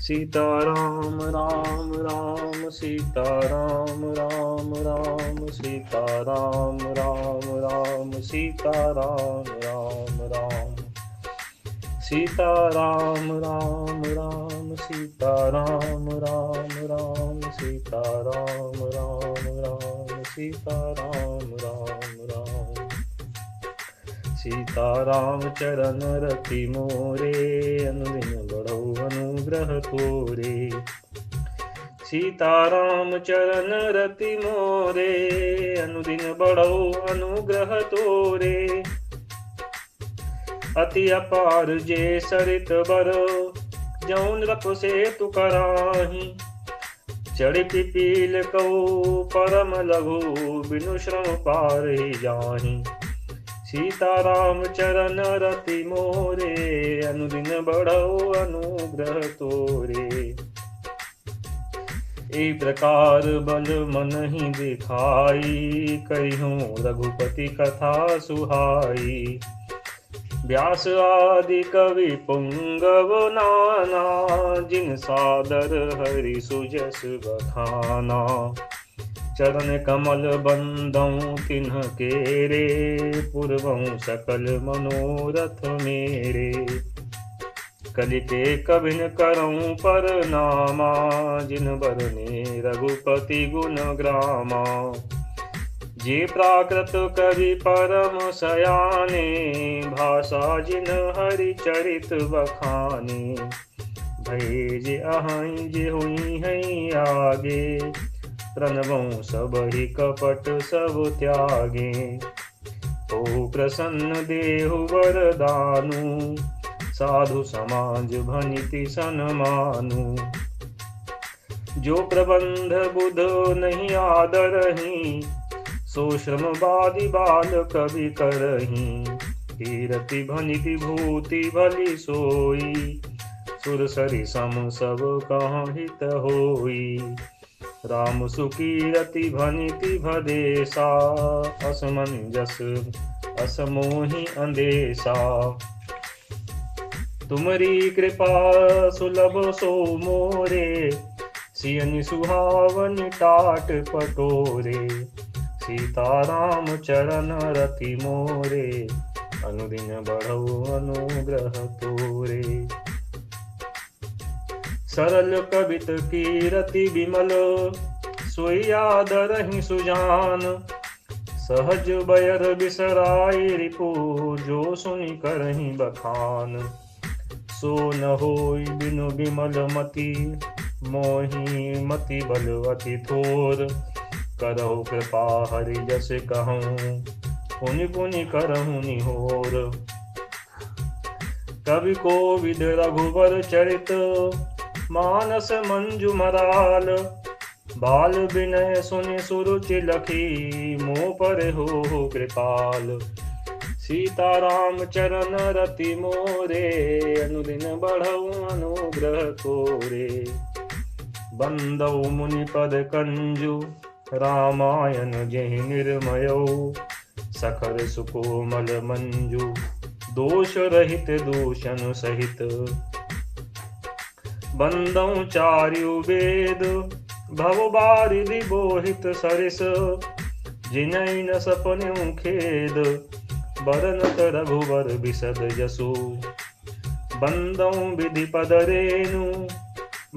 सीताराम राम राम सीताराम राम राम सीताराम राम राम सीताराम राम राम सीताराम राम राम सीताराम राम राम सीताराम राम राम सीताराम राम राम सीताराम चरण रति मोरे अनुदिन बढ़ऊ अनुग्रह तोरे सीताराम चरण रति मोरे अनुदिन बढ़ऊ अनुग्रह तोरे अति अपार जे सरित बर जौन रप से तु कराही चढ़ी पिपील कऊ परम लघु बिनु श्रम पार ही जाही सीताराम चरण रति मोरे अनुदिन बढ़ऊ अनुग्रह तोरे एक प्रकार बल मन ही दिखाई करिहूँ रघुपति कथा सुहाई व्यास आदि कवि पुंगव नाना जिन सादर हरि सुजस बखाना चरण कमल बंदौ तिन्ह केरे पूर्वं सकल मनोरथ मेरे कलिते कभिन करऊं पर नामा जिन बरने रघुपति गुण ग्रामा जे प्राकृत कवि परम सयाने भाषा जिन हरि चरित बखाने भय जे अहं जे हुई हैं आगे प्रणवों सब ही कपट सब त्यागे ओ प्रसन्न देहु वरदानु साधु समाज भनिति सन्मानु जो प्रबंध बुध नहीं आदरही सो श्रम बादि बाल कवि करही कीरति भनिति भूति भली सोई सुर सरि सम सब कहाँ हित होई राम सुकीरति भनिति भदेसा असमंजस असमोहि अंदेशा तुमरी कृपा सुलभ सो मोरे सियनि सुहावनि टाट पटोरे सीताराम चरण रति मोरे अनुदिन बढ़ऊ अनुग्रह तोरे सरल कवित कीरति विमल सोई आदरहि सुजान सहज बयर बिसराई रिपु जो सुनि करहि बखान सो न होई बिनु विमल मति मोहि मति बल अति थोर करहु कृपा हरि जस कहूँ पुनि पुनि करहु निहोर कवि कोविद रघुवर चरित मानस मंजु मराल बाल विनय सुनि सुरुचि लखी मोह पर हो कृपाल सीताराम चरण रति मोरे अनुदिन बढ़ऊ अनुग्रह तोरे बंदौ मुनि पद कंजु रामायण जेहि निर्मयौ सखर सुकोमल मंजु दोष रहित दूषण सहित बंदौ चार्यु वेद भव बारिधि बोहित सरिस जिनहि न सपन्यु खेद बरनत रघुवर बिसद जसु बंदौ विधि पद रेनु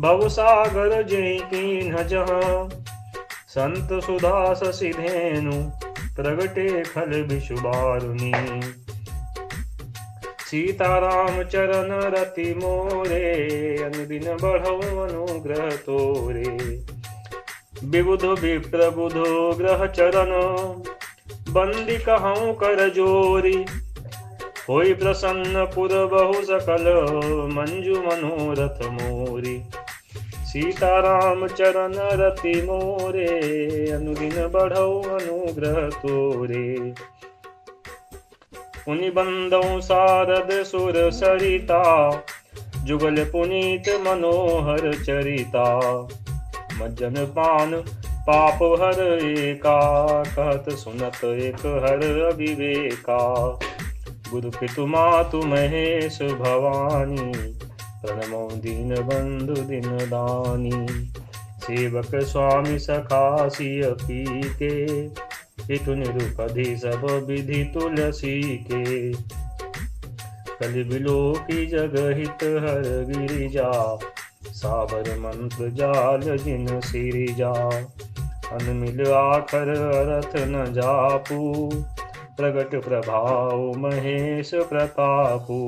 भव सागर जेहि कीन्ह जहाँ संत सुधा ससिधेनु प्रगटे खल विषुबारुनी सीताराम चरण रति मोरे अनुदिन बढ़ऊ अनुग्रह तोरे विबुध विप्रबुधो ग्रह चरण बंदी कहूँ कर जोरी होई प्रसन्न पुर बहु सकल मंजु मनोरथ मोरी सीताराम चरण रति मोरे अनुदिन बढ़ऊ अनुग्रह तोरे पुनि बंदौ सारद सुर सरिता जुगल पुनीत मनोहर चरिता मज्जन पान पाप हर एका कहत सुनत एक हर अविवेका गुरु पितु मातु महेश भवानी प्रणमो दीन बंधु दिन दानी। सेवक स्वामी सखा सिय पी के, हितु निरुपधि सब विधि तुलसी के। कलि बिलो की जग हित हर गिरिजा, साबर मंत्र जाल जिन सिरिजा। अनमिल आखर अरथ न जापू, प्रगट प्रभाव महेश प्रतापू।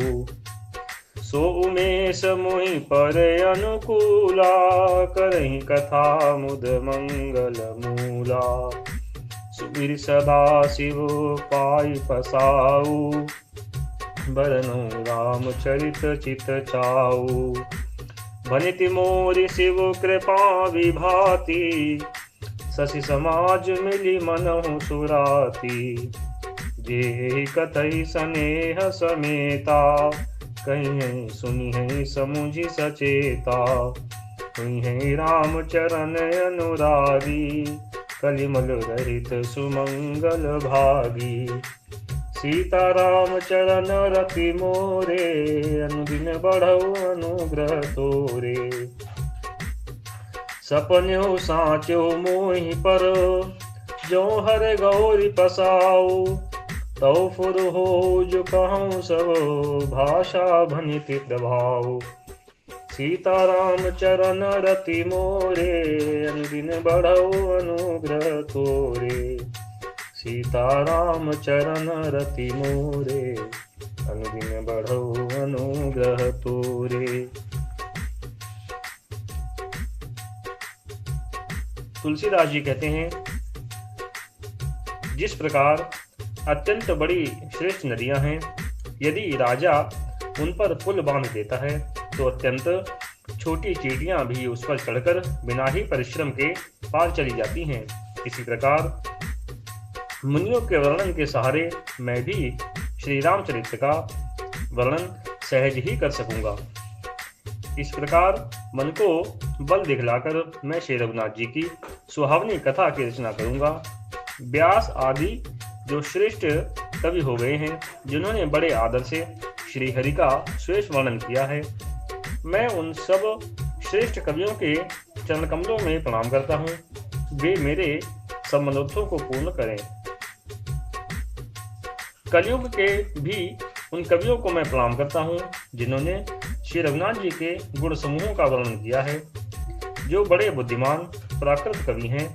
सो उमेश मोहि पर अनुकूला, करहि कथा मुद मंगल मूला। सुमिर सदा शिव पाई पसाऊ, बरनु रामचरित चित चाऊ। भनिति मोरि शिव कृपा विभाति, शशि समाज मिली मनहु सुराती। जे कथई स्नेह समेता, कहीं सुनी है समुझि सचेता। हुई है राम चरण अनुरागी, कलिमल रहित सुमंगल भागी। सीता राम चरण रति मोरे, अनुदिन बढ़ऊ अनुग्रह तोरे। सपन्यो साचो मोहि पर, जो हर गौरी पसाऊ। तौ फुर हो जो कहूँ सब, भाषा भनिति प्रभाव। सीता राम चरण रति मोरे, अनुदिन बढ़ऊ अनुग्रह तोरे। सीता राम चरण रति मोरे, अनुदिन बढ़ऊ अनुग्रह तोरे। तुलसीदास जी कहते हैं, जिस प्रकार अत्यंत बड़ी श्रेष्ठ नदियां हैं, यदि राजा उन पर पुल बांध देता है तो अत्यंत छोटी चींटियां भी उस पर चढ़कर बिना ही परिश्रम के पार चली जाती हैं। इसी प्रकार मुनियों के वर्णन के सहारे मैं भी श्री रामचरित्र का वर्णन सहज ही कर सकूंगा। इस प्रकार मन को बल दिखलाकर मैं श्री रघुनाथ जी की सुहावनी कथा की रचना करूंगा। व्यास आदि जो श्रेष्ठ कवि हो गए हैं, जिन्होंने बड़े आदर से श्री हरि का श्रेष्ठ वर्णन किया है, मैं उन सब श्रेष्ठ कवियों के चरण कमलों में प्रणाम करता हूँ। वे मेरे सब मनोरथों को पूर्ण करें। कलयुग के भी उन कवियों को मैं प्रणाम करता हूँ, जिन्होंने श्री रघुनाथ जी के गुण समूहों का वर्णन किया है, जो बड़े बुद्धिमान प्राकृत कवि हैं,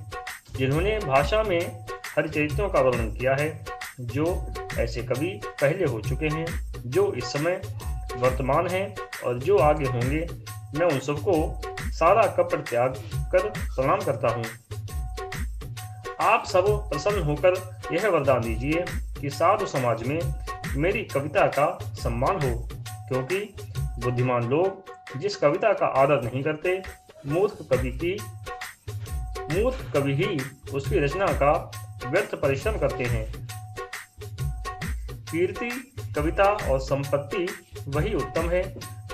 जिन्होंने भाषा में हरिचरित्रों का वर्णन किया है। जो ऐसे कवि पहले हो चुके हैं, जो इस समय वर्तमान हैं और जो आगे होंगे, मैं उन सबको सारा कपट त्याग कर प्रणाम करता हूँ। आप सब प्रसन्न होकर यह वरदान दीजिए कि साधु समाज में मेरी कविता का सम्मान हो, क्योंकि बुद्धिमान लोग जिस कविता का आदर नहीं करते, मूर्ख कवि ही उसकी रचना का व्यर्थ परिश्रम करते हैं। कीर्ति, कविता और संपत्ति वही उत्तम है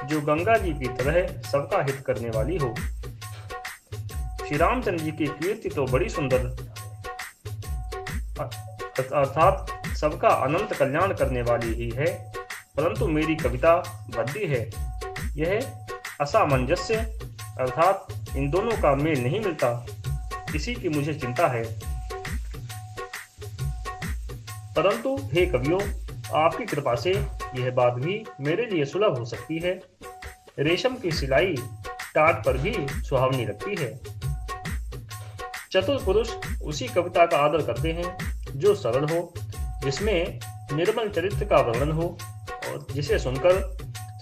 जो गंगा जी की तरह सबका हित करने वाली हो। श्री रामचंद्र जी की कीर्ति तो बड़ी सुंदर, अर्थात सबका अनंत कल्याण करने वाली ही है, परंतु मेरी कविता भद्दी है। यह असामंजस्य, अर्थात इन दोनों का मेल नहीं मिलता, इसी की मुझे चिंता है। परंतु हे कवियों, आपकी कृपा से यह बात भी मेरे लिए सुलभ हो सकती है। रेशम की सिलाई टाट पर भी सुहावनी लगती है। चतुर पुरुष उसी कविता का आदर करते हैं जो सरल हो, जिसमें निर्मल चरित्र का वर्णन हो और जिसे सुनकर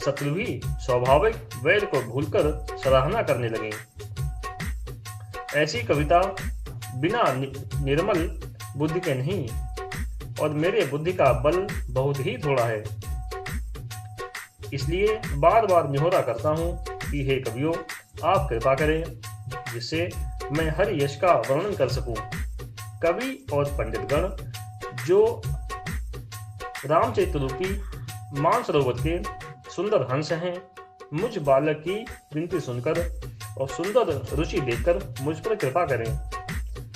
शत्रु भी स्वाभाविक वैर को भूलकर सराहना करने लगे। ऐसी कविता बिना निर्मल बुद्धि के नहीं, और मेरे बुद्धि का बल बहुत ही थोड़ा है। इसलिए बार बार निहोरा करता हूँ कि हे कवियों, आप कृपा करें, जिससे मैं हर यश का वर्णन कर सकूं। कवि और पंडितगण जो रामचरित्र रूपी मानसरोवर के सुंदर हंस हैं, मुझ बालक की विनती सुनकर और सुंदर रुचि देखकर मुझ पर कृपा करें।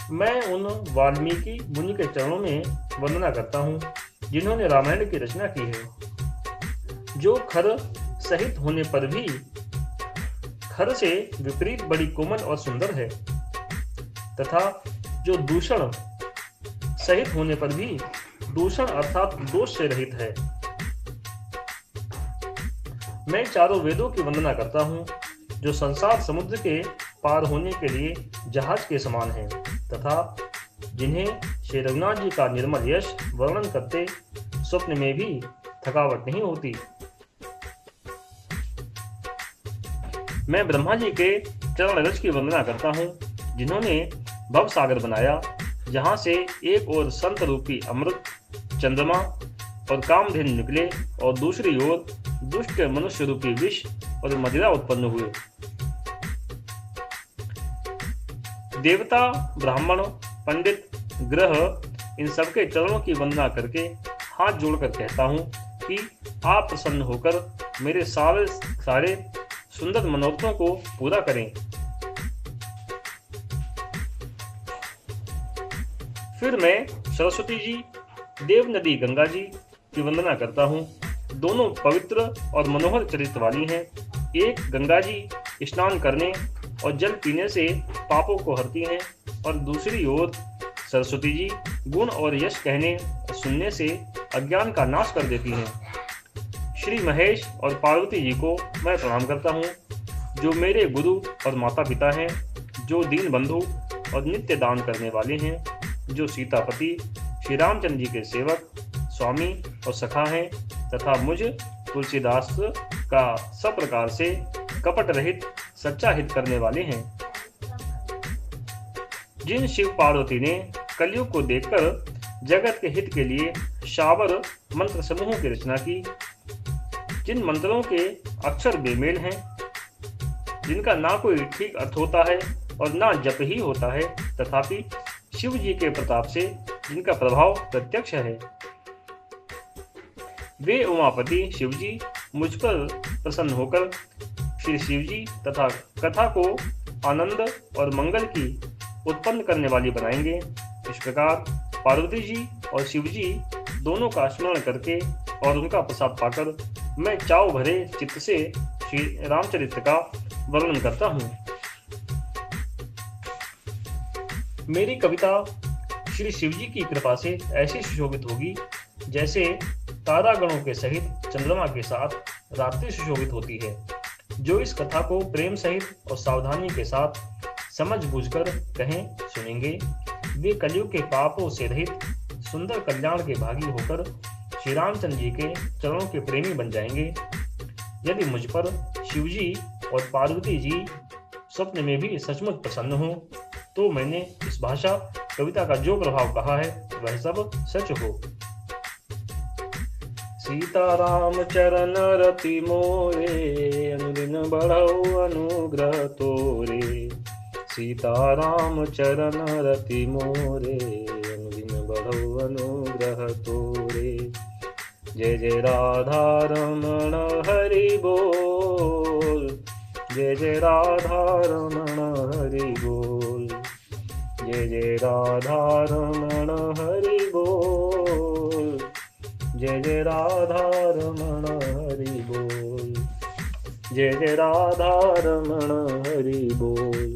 मैं उन वाल्मीकि मुनि के चरणों में वंदना करता हूँ, जिन्होंने रामायण की रचना की है, जो खर सहित होने पर भी खर से विपरीत बड़ी कोमल और सुंदर है, तथा जो दूषण सहित होने पर भी दूषण अर्थात दोष से रहित है। मैं चारों वेदों की वंदना करता हूँ, जो संसार समुद्र के पार होने के लिए जहाज के समान हैं, तथा जिन्हें श्री रघुनाथ जी का निर्मल यश वर्णन करते स्वप्न में भी थकावट नहीं होती। मैं ब्रह्मा जी के चरण रज की वंदना करता हूँ, जिन्होंने भव सागर बनाया, जहाँ से एक ओर संत रूपी अमृत, चंद्रमा और कामधेनु निकले और दूसरी ओर दुष्ट मनुष्य रूपी विष और मदिरा उत्पन्न हुए। देवता, ब्राह्मण, पंडित, ग्रह इन सबके चरणों की वंदना करके हाथ जोड़कर कहता हूँ कि आप प्रसन्न होकर मेरे सारे सुंदर मनोरथों को पूरा करें। फिर मैं सरस्वती जी, देव नदी गंगा जी की वंदना करता हूँ। दोनों पवित्र और मनोहर चरित्र वाली हैं। एक गंगा जी स्नान करने और जल पीने से पापों को हरती हैं, और दूसरी ओर सरस्वती जी गुण और यश कहने और सुनने से अज्ञान का नाश कर देती हैं। श्री महेश और पार्वती जी को मैं प्रणाम करता हूँ, जो मेरे गुरु और माता पिता हैं, जो दीन बंधु और नित्य दान करने वाले हैं, जो सीतापति श्री रामचंद्र जी के सेवक, स्वामी और सखा हैं, तथा मुझ तुलसीदास का सब प्रकार से कपट रहित सच्चा हित करने वाले हैं। जिन शिव पार्वती ने कलयुग को देखकर जगत के हित के लिए शावर मंत्र समूहों की रचना की, जिन मंत्रों के अक्षर बेमेल हैं, जिनका ना कोई ठीक अर्थ होता है और ना जप ही होता है, तथापि शिव जी के प्रताप से जिनका प्रभाव प्रत्यक्ष है, वे उमापति शिव जी मुझ पर प्रसन्न होकर श्री शिव जी तथा कथा को आनंद और मंगल की उत्पन्न करने वाली बनाएंगे। इस प्रकार पार्वती जी और शिव जी दोनों का स्मरण करके और उनका प्रसाद पाकर मैं चाव भरे चित्त से श्री रामचरित्र का वर्णन करता हूँ। मेरी कविता श्री शिव जी की कृपा से ऐसी सुशोभित होगी, जैसे तारागणों के सहित चंद्रमा के साथ रात्रि सुशोभित होती है। जो इस कथा को प्रेम सहित और सावधानी के साथ समझ बूझकर कहें सुनेंगे, वे कलयुग के पापों से रहित सुंदर कल्याण के भागी होकर श्री रामचंद्र जी के चरणों के प्रेमी बन जाएंगे। यदि मुझ पर शिव जी और पार्वती जी स्वप्न में भी सचमुच प्रसन्न हो, तो मैंने इस भाषा कविता का जो प्रभाव कहा है वह सब सच हो। सीताराम चरण रति मोरे, अनुदिन बढ़ऊ अनुग्रह तोरे। सीताराम चरण रति मोरे, अनुदिन बढ़ऊ अनुग्रह तोरे। जय जय राधा रमण हरि बोल, जय जय राधा रमण हरि बोल, जय जय राधा रमण हरि बोल, जय जय राधा रमण हरि बोल, जय जय राधा रमण हरि बोल।